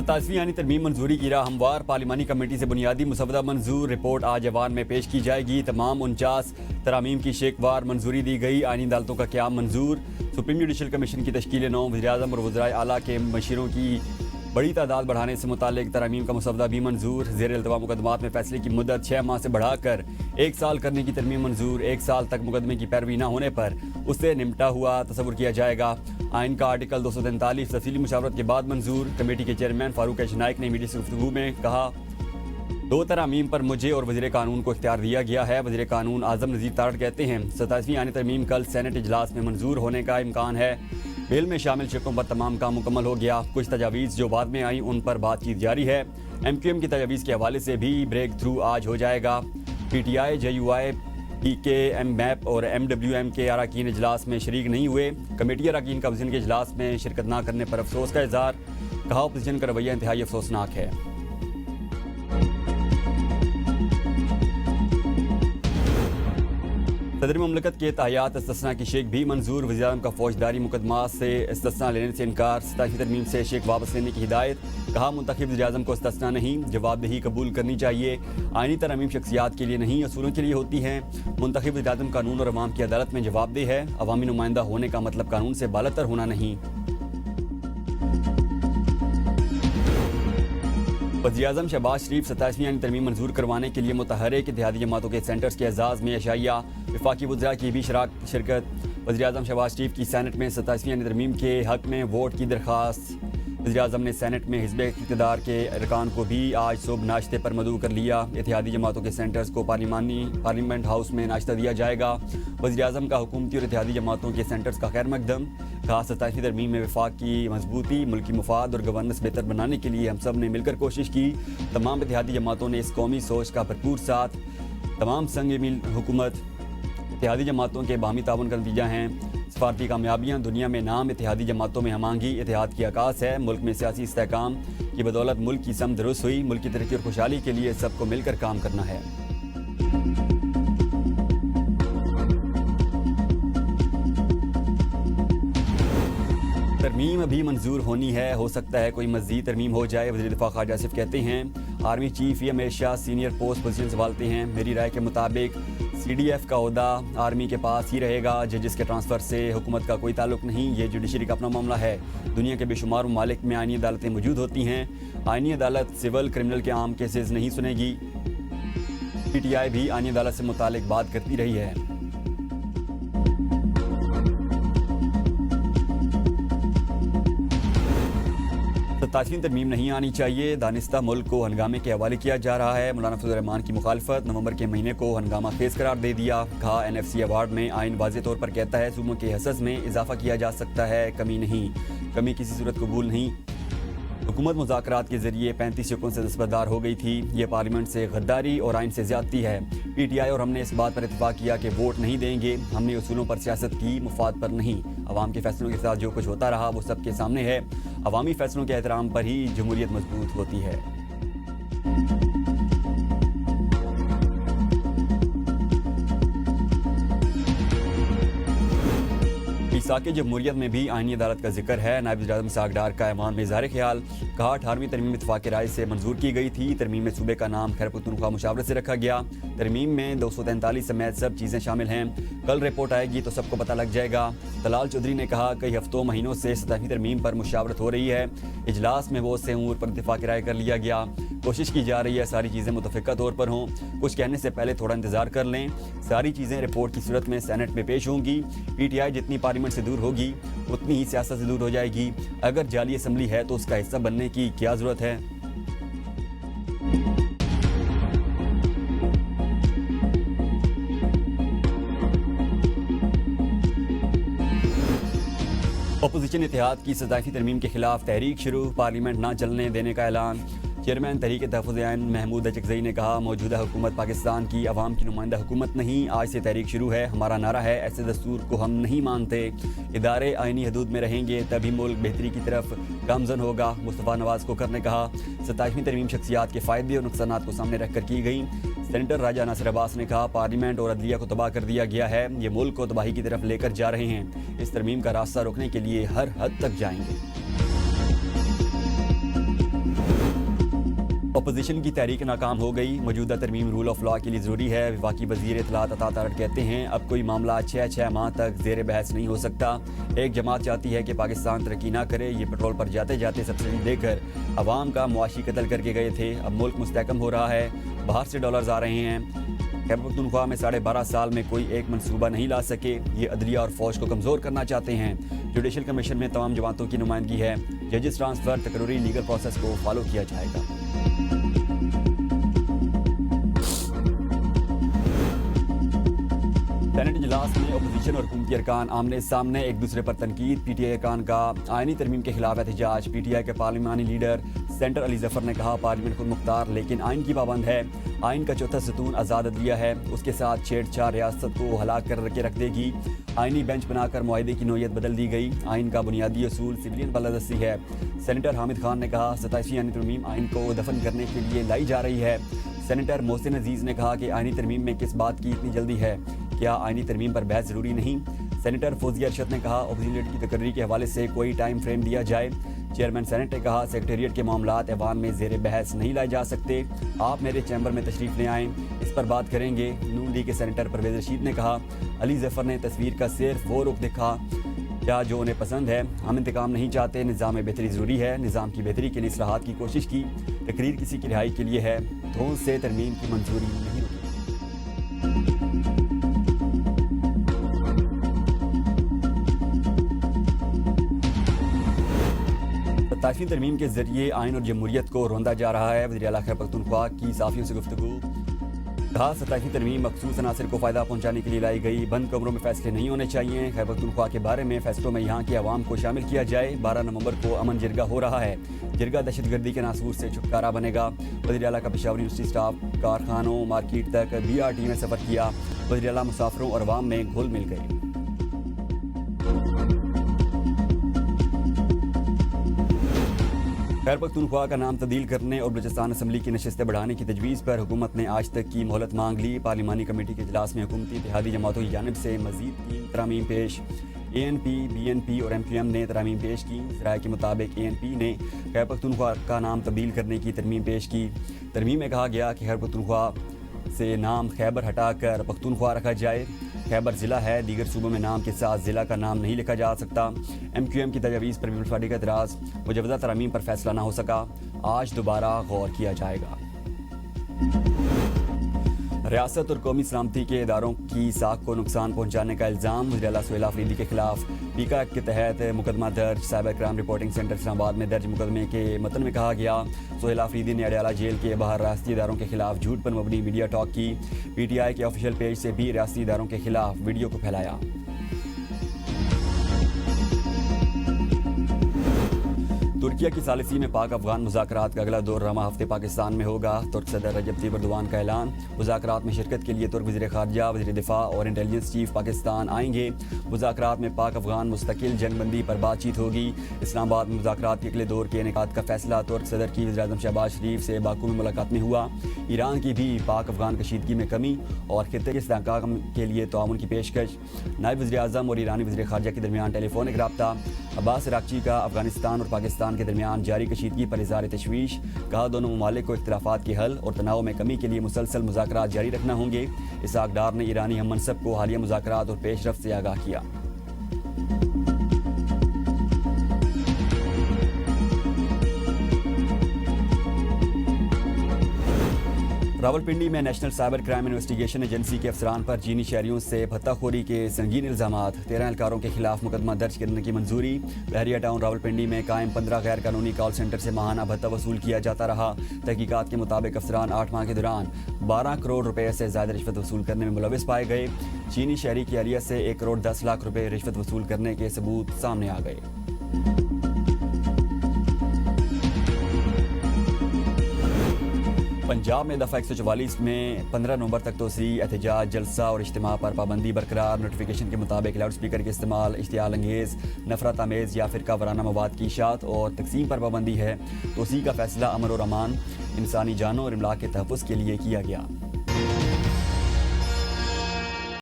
27वीं आईनी तरमीम मंजूरी की राह हमवार। पार्लिमानी कमेटी से बुनियादी मुसवदा मंजूर। रिपोर्ट आज ऐवान में पेश की जाएगी। तमाम 49 तरामीम की शेकवार मंजूरी दी गई। आईनी अदालतों का क़याम मंजूर। सुप्रीम जुडिशल कमीशन की तश्कील 9। वज़ीर-ए-आज़म और वज़राए आला के मशीरों की बड़ी तादाद बढ़ाने से मुतालिक तरामीम का मुसवदा भी मंजूर। ज़ेर इल्तवा मुकदमात में फैसले की मुद्दत 6 माह से बढ़ाकर 1 साल करने की तरमीम मंजूर। 1 साल तक मुकदमे की पैरवी न होने पर उससे निमटा हुआ तस्वुर किया जाएगा। आइन का आर्टिकल 243 तफसीली मुशावरत के बाद मंजूर। कमेटी के चेयरमैन फारूक एच नाइक ने मीडिया से गुफ्तगू में कहा, 2 तरामीम पर मुझे और वज़ीर कानून को इख्तियार दिया गया है। वज़ीर कानून आज़म नज़ीर तारड़ कहते हैं 27वीं आईनी तरमीम कल सेनेट इजलास में मंजूर होने का इम्कान है। बिल में शामिल शिकों पर तमाम काम मुकम्मल हो गया। कुछ तजावीज़ जो बाद में आई उन पर बातचीत जारी है। MQM की तजावीज़ के हवाले से भी ब्रेक थ्रू आज हो जाएगा। PTI, JUI, PK, MMAP और MWM के अरकान इजलास में शरीक नहीं हुए। कमेटी अरकान का वज़ीर के इजलास में शिरकत न करने पर अफसोस का इज़हार। कहा, अपोजिशन का रवैया इंतहाई अफसोसनाक है। सदर मुमलकत के तायात इस्तिस्ना की शेख भी मंजूर। वज़ीर-ए-आज़म का फौजदारी मुकदमा से इस्तिस्ना लेने से इनकार। 27वीं तरमीम से शेख वापस लेने की हिदायत। कहा, मुंतखब वज़ीर-ए-आज़म को इस्तिस्ना नहीं, जवाबदेही कबूल करनी चाहिए। आईनी तरमीम शख्सियात के लिए नहीं, असूलों के लिए होती हैं। मुंतखब वज़ीर-ए-आज़म कानून और अवाम की अदालत में जवाबदेह है। अवामी नुमाइंदा होने का मतलब कानून से बालातर होना नहीं। वज़ीर-ए-आज़म शहबाज शरीफ 27वीं आईनी तरमीम मंजूर करवाने के लिए मुतहर्रिक इत्तेहादी जमातों के सेंटर्स के एजाज़ में अशाइया। वफाकी वज़रा की भी शिरकत। वज़ीर-ए-आज़म शहबाज शरीफ की सेनेट में 27वीं आईनी तरमीम के हक़ में वोट की दरख्वास्त। वज़ीर-ए-आज़म ने सेनेट में हिज़्ब इक़्तिदार के अरकान को भी आज सुबह नाश्ते पर मदऊ कर लिया। इत्तेहादी जमातों के सेंटर्स को पार्लियामेंट हाउस में नाश्ता दिया जाएगा। वज़ीर-ए-आज़म का हुकूमती और इत्तेहादी जमातों के सेंटर्स का खैर मकदम। कहा, 27वीं तरमीम में वफाक की मजबूती, मुल्की मुफाद और गवर्नेंस बेहतर बनाने के लिए हम सब ने मिलकर कोशिश की। तमाम इत्तेहादी जमातों ने इस कौमी सोच का भरपूर साथ। तमाम संग मिल हुकूमत इत्तेहादी जमातों के बामी ताउन का नतीजा हैं। सफारती कामयाबियाँ, दुनिया में नाम, इत्तेहादी जमातों में हमांगी इत्तेहाद की आकाश है। मुल्क में सियासी इस्तेहकाम की बदौलत मुल्क की समत दुरुस्त हुई। मुल्क की तरक्की और खुशहाली के लिए सबको मिलकर काम करना है। तरमीम अभी मंजूर होनी है, हो सकता है कोई मज़ीद तरमीम हो जाए। वज़ीर दिफा ख्वाजा आसिफ कहते हैं, आर्मी चीफ ये हमेशा सीनियर पोस्ट पोजीशन संभालते हैं। मेरी राय के मुताबिक CDF का ओहदा आर्मी के पास ही रहेगा। जजेस के ट्रांसफ़र से हुकूमत का कोई ताल्लुक नहीं, ये जुडिशरी का अपना मामला है। दुनिया के बेशुमार ममालिक में आईनी अदालतें मौजूद होती हैं। आईनी अदालत सिविल क्रिमिनल के आम केसेस नहीं सुनेगी। PTI भी आईनी अदालत से मुतालिक बात करती रही है। 27वीं तरमीम नहीं आनी चाहिए। दानिस्ता मुल्क को हंगामे के हवाले किया जा रहा है। मौलाना फजल रहमान की मुखालफत। नवंबर के महीने को हंगामा खेज करार दे दिया। कहा, NFC अवार्ड में आइन वाज़े तौर पर कहता है सूबों के हसस में इजाफा किया जा सकता है, कमी नहीं। कमी किसी सूरत कबूल नहीं। हुकूमत मुज़ाकरात के जरिए 35 शिकों से दस्तबरदार हो गई थी। ये पार्लियामेंट से गद्दारी और आइन से ज़्यादती है। PTI और हमने इस बात पर इत्तेफाक किया कि वोट नहीं देंगे। हमने उसूलों पर सियासत की, मुफाद पर नहीं। अवाम के फैसलों के साथ जो कुछ होता रहा वो सबके सामने है। अवामी फैसलों के एहतराम पर ही जमहूरियत मजबूत होती है। साके जमहूरियत में भी आईनी अदालत का जिक्र है। नायब वज़ीर-ए-आज़म इसहाक़ डार का ऐवान में इज़हार ख्याल। कहा, 18वीं तरमीम इत्तफ़ाक़ राय से मंजूर की गई थी। तरमीम में सूबे का नाम खैर पख्तूनख्वा मुशावरत से रखा गया। तरमीम में 243 समेत सब चीज़ें शामिल हैं। कल रिपोर्ट आएगी तो सबको पता लग जाएगा। तलाल चौधरी ने कहा, कई हफ्तों महीनों से 27वीं तरमीम पर मुशावरत हो रही है। इजलास में वो से उमूर पर इत्तफ़ाक़ राय कर लिया गया। कोशिश की जा रही है सारी चीज़ें मुतफ़िक़ा तौर पर हों। कुछ कहने से पहले थोड़ा इंतज़ार कर लें। सारी चीज़ें रिपोर्ट की सूरत में सेनेट में पेश होंगी। PTI जितनी पार्लियामेंट से दूर होगी उतनी ही सियासत से दूर हो जाएगी। अगर जाली असम्बली है तो उसका हिस्सा बनने की क्या ज़रूरत है। अपोजिशन इत्तेहाद की 27वीं तरमीम के खिलाफ तहरीक शुरू। पार्लियामेंट ना चलने देने का ऐलान। चेयरमैन तहरीक तहफ़्फ़ुज़ ऐन महमूद अचकज़ई ने कहा, मौजूदा हुकूमत पाकिस्तान की अवाम की नुमाइंदा हुकूमत नहीं। आज से तहरीक शुरू है। हमारा नारा है, ऐसे दस्तूर को हम नहीं मानते। इदारे आईनी हदूद में रहेंगे तभी मुल्क बेहतरी की तरफ गामज़न होगा। मुस्तफ़ा नवाज़ कोकर ने कहा, 27वीं तरमीम शख्सियात के फ़ायदे और नुकसानात को सामने रख कर की गई। सेनेटर राजा नासिर अब्बास ने कहा, पार्लियामेंट और अदलिया को तबाह कर दिया गया है। ये मुल्क को तबाही की तरफ लेकर जा रहे हैं। इस तरमीम का रास्ता रोकने के लिए हर हद तक जाएंगे। اپوزیشن کی تحریک ناکام ہو گئی، موجودہ ترمیم رول آف لا کے لیے ضروری ہے۔ وفاقی وزیر اطلاعات عطا تارڑ کہتے ہیں اب کوئی معاملہ 6 ماہ تک زیر بحث نہیں ہو سکتا۔ ایک جماعت چاہتی ہے کہ پاکستان ترقی نہ کرے، یہ پیٹرول پر جاتے جاتے سبسڈی دے کر عوام کا معاشی قتل کر کے گئے تھے، اب ملک مستحکم ہو رہا ہے، باہر سے ڈالرز آ رہے ہیں۔ خیبر پختونخوا میں 12.5 سال میں کوئی ایک منصوبہ نہیں لا سکے، یہ عدلیہ اور فوج کو کمزور کرنا چاہتے ہیں۔ جوڈیشل کمیشن میں تمام جماعتوں کی نمائندگی ہے، ججز ٹرانسفر تقرری لیگل پروسیس کو فالو کیا جائے گا۔ سینٹ اجلاس میں اپوزیشن اور حکومتی ارکان آمنے سامنے، ایک دوسرے پر تنقید۔ پی ٹی آئی ارکان کا آئینی ترمیم کے خلاف احتجاج۔ پی ٹی آئی کے پارلیمانی لیڈر سینٹر علی ظفر نے کہا پارلیمنٹ خود مختار لیکن آئین کی پابند ہے، آئین کا چوتھا ستون آزاد عدلیہ ہے، اس کے ساتھ چھیڑ چھاڑ ریاست کو ہلاک کر کے رکھ دے گی۔ آئینی بینچ بنا کر معاہدے کی نوعیت بدل دی گئی، آئین کا بنیادی اصول سویلین بالادستی ہے۔ سینیٹر حامد خان نے کہا 27ویں آئینی ترمیم آئین کو دفن کرنے کے لیے لائی جا رہی ہے۔ سینیٹر محسن عزیز نے کہا کہ آئینی ترمیم میں کس بات کی اتنی جلدی ہے، کیا آئینی ترمیم پر بحث ضروری نہیں؟ سینیٹر فوزیہ ارشد نے کہا اپوزیشن لیڈر کی تقرری کے حوالے سے کوئی ٹائم فریم دیا جائے۔ چیئرمین سینٹ نے کہا سیکریٹریٹ کے معاملات ایوان میں زیر بحث نہیں لائے جا سکتے، آپ میرے چیمبر میں تشریف لے آئیں، اس پر بات کریں گے۔ نون لیگ کے سینیٹر پرویز رشید نے کہا علی ظفر نے تصویر کا صرف وہ رخ دکھا کیا جو انہیں پسند ہے، ہم انتقام نہیں چاہتے، نظام میں بہتری ضروری ہے، نظام کی بہتری کے لیے اصلاحات کی کوشش کی، تقریر کسی کی رہائی کے لیے ہے، دھون سے ترمیم کی منظوری نہیں ہوتی۔ ستائیسویں ترمیم کے ذریعے آئین اور جمہوریت کو روندا جا رہا ہے، وزیر اعلیٰ خیبر پختونخوا کی صحافیوں سے گفتگو۔ کہا 27ویں ترمیم مخصوص عناصر کو فائدہ پہنچانے کے لیے لائی گئی، بند کمروں میں فیصلے نہیں ہونے چاہیے، خیبر پختونخوا کے بارے میں فیصلوں میں یہاں کے عوام کو شامل کیا جائے۔ 12 نومبر کو امن جرگہ ہو رہا ہے، جرگہ دہشت گردی کے ناسور سے چھٹکارا بنے گا۔ وزیر اعلیٰ کا پشاور یونیورسٹی سٹاف کارخانوں مارکیٹ تک BRT میں سفر کیا، وزیر اعلیٰ مسافروں اور عوام میں گھل مل گئے۔ خیبر پختونخوا کا نام تبدیل کرنے اور بلوچستان اسمبلی کی نشستیں بڑھانے کی تجویز پر حکومت نے آج تک کی مہلت مانگ لی۔ پارلیمانی کمیٹی کے اجلاس میں حکومتی اتحادی جماعتوں کی جانب سے مزید 3 ترامیم پیش، ANP، BNP اور MQM نے ترامیم پیش کی۔ ذرائع کے مطابق ANP نے خیبر پختونخوا کا نام تبدیل کرنے کی ترمیم پیش کی۔ ترمیم میں کہا گیا کہ خیبر پختونخوا سے نام خیبر ہٹا کر پختونخوا رکھا جائے، خیبر ضلع ہے، دیگر صوبوں میں نام کے ساتھ ضلع کا نام نہیں لکھا جا سکتا۔ MQM کی تجاویز پر پیپلز پارٹی کا اعتراض، مجوزہ ترامیم پر فیصلہ نہ ہو سکا، آج دوبارہ غور کیا جائے گا۔ ریاست اور قومی سلامتی کے اداروں کی ساکھ کو نقصان پہنچانے کا الزام، وزیر اعلیٰ سہیل آفریدی کے خلاف پیکا ایکٹ کے تحت مقدمہ درج۔ سائبر کرائم رپورٹنگ سینٹر اسلام آباد میں درج مقدمے کے متن میں کہا گیا سہیل آفریدی نے اڈیالہ جیل کے باہر ریاستی اداروں کے خلاف جھوٹ پر مبنی میڈیا ٹاک کی، PTI کے آفیشیل پیج سے بھی ریاستی اداروں کے خلاف ویڈیو کو پھیلایا۔ ترکیہ کی ثالثی میں پاک افغان مذاکرات کا اگلا دور رواں ہفتے پاکستان میں ہوگا۔ ترک صدر رجب طیب ایردوان کا اعلان، مذاکرات میں شرکت کے لیے ترک وزیر خارجہ، وزیر دفاع اور انٹیلیجنس چیف پاکستان آئیں گے۔ مذاکرات میں پاک افغان مستقل جنگ بندی پر بات چیت ہوگی۔ اسلام آباد میں مذاکرات کے اگلے دور کے انعقاد کا فیصلہ، ترک صدر کی وزیراعظم شہباز شریف سے باکو میں ملاقات میں ہوا۔ ایران کی بھی پاک افغان کشیدگی میں کمی اور خطے کے استحکام کے لیے تعاون کی پیشکش۔ نائب وزیر اعظم اور ایرانی وزیر خارجہ کے درمیان ٹیلی فونک رابطہ۔ عباس عراقچی کا افغانستان اور پاکستان کے درمیان جاری کشیدگی پر اظہار تشویش، کہا دونوں ممالک کو اختلافات کے حل اور تناؤ میں کمی کے لیے مسلسل مذاکرات جاری رکھنا ہوں گے۔ اسحاق ڈار نے ایرانی ہم منصب کو حالیہ مذاکرات اور پیش رفت سے آگاہ کیا۔ راولپنڈی میں national cyber crime investigation agency کے افسران پر چینی شہریوں سے بھتہ خوری کے سنگین الزامات، 13 اہلکاروں کے خلاف مقدمہ درج کرنے کی منظوری۔ بحریہ ٹاؤن راولپنڈی میں قائم 15 غیر قانونی کال سینٹر سے ماہانہ بھتہ وصول کیا جاتا رہا۔ تحقیقات کے مطابق افسران 8 ماہ کے دوران 12 کروڑ روپے سے زائد رشوت وصول کرنے میں ملوث پائے گئے۔ چینی شہری کی اہلیہ سے 1 کروڑ 10 لاکھ روپے رشوت وصول کرنے کے ثبوت سامنے آ گئے۔ پنجاب میں دفعہ 144 میں 15 نومبر تک توسیع، احتجاج، جلسہ اور اجتماع پر پابندی برقرار۔ نوٹیفیکیشن کے مطابق لاؤڈ اسپیکر کے استعمال، اشتعال انگیز، نفرت آمیز یا فرقہ وارانہ مواد کی اشاعت اور تقسیم پر پابندی ہے۔ توسیع کا فیصلہ امن اور امان، انسانی جانوں اور املاک کے تحفظ کے لیے کیا گیا۔